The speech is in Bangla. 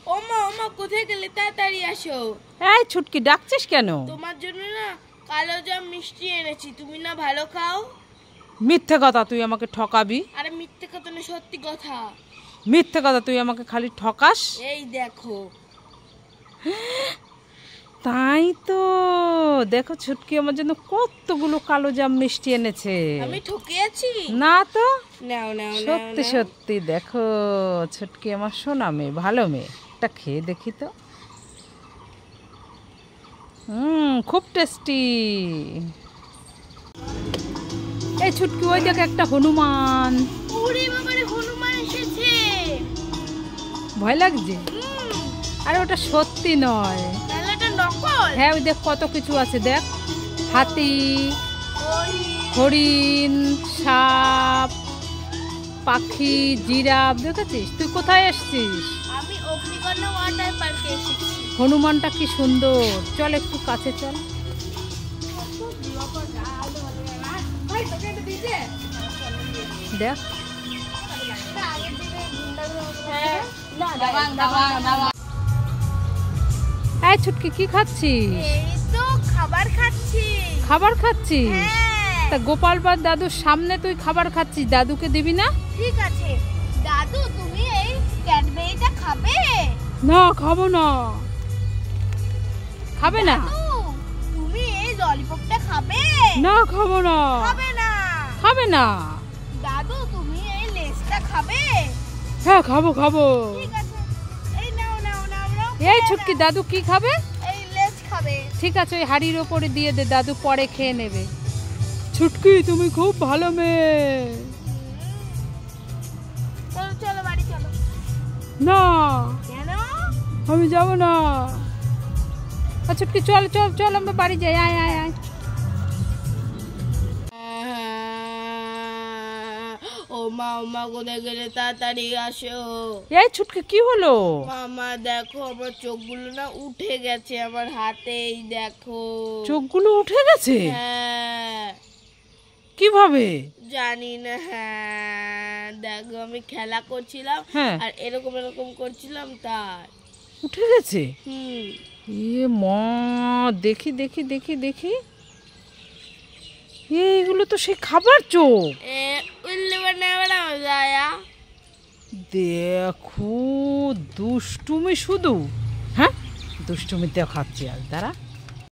ওমা ওমা কোথায় গেলে? তাড়াতাড়ি আসো। এই ছুটকি ডাকছিস কেন? তোমার জন্য না কালো জাম মিষ্টি এনেছি, তুমি না ভালো খাও। মিথ্যে কথা, তুই আমাকে ঠকাবি। আরে মিথ্যে কথা না, সত্যি কথা। মিথ্যে কথা, তুই আমাকে খালি ঠকাস। এই দেখো। তাই তো, দেখো ছুটকি আমার জন্য কতগুলো কালো জাম মিষ্টি এনেছে। আমি ঠকিয়েছি? না তো, নাও নাও সত্যি সত্যি দেখো ছুটকি আমার সোনা মেয়ে, ভালো মেয়ে। এটা খেয়ে দেখি তো। খুব টেস্টি। এই ছুটকি ওই দেখ একটা হনুমান। ওরে বাবারে, হনুমান এসেছে। ভয় লাগছে? আরে ওটা সত্যি নয়, তাহলে এটা নকল? হ্যাঁ ওই দেখ কত কিছু আছে, দেখ হাতি, হরিণ, সাপ, পাখি, জিরাফ, দেখেছিস? তুই কোথায় এসছিস? আমি অগ্নিকন্যা ওয়াটার পার্কে এসেছি। হনুমানটা কি সুন্দর, চল একটু কাছে চল। দেখ এই ছুটকি কি খাচ্ছিস? এই তো খাবার খাচ্ছি। খাবার খাচ্ছিস? হ্যাঁ। তা গোপাল বাদ দাদুর সামনে তুই খাবার খাচ্ছিস, দাদুকে দিবি না? ঠিক আছে দাদু, তুমি এই ক্যাডবেরিটা খাবে? না খাবো না। খাবে না? দাদু তুমি এই ললিপপটা খাবে? না খাবো না। খাবে না? খাবে না। দাদু তুমি এই লেসটা খাবে? হ্যাঁ খাবো খাবো। ঠিক আছে, এই নাও নাও নাও নাও। এই ছুটকি দাদু কি খাবে? এই লেস খাবে। ঠিক আছে, ওই হাড়ির ওপরে দিয়ে দে, দাদু পরে খেয়ে নেবে। ছুটকি তুমি খুব ভালো মেয়ে। চলো চলো বাড়ি চলো। না কেন? আমি যাব না। ছুটকি চল চল চল, আমরা বাড়ি যাই। আয় আয় আয়। ও মা মা কোথায় গেলে? তাড়াতাড়ি আসো। এই ছুটকি কি হলো? মামা দেখো আমার চোখগুলো না উঠে গেছে আমার হাতেই, দেখো। চোখগুলো উঠে গেছে? হ্যাঁ। কিভাবে? জানি না। হ্যাঁ দেখো, আমি খেলা করছিলাম আর এরকম এরকম করছিলাম, তাই উঠে গেছে। এ মা, দেখি দেখি দেখি দেখি, এইগুলো তো সেই খাবার চোখ। দেখো দুষ্টুমি শুধু। হ্যাঁ দুষ্টুমি দেখাচ্ছি আজ, দাঁড়া।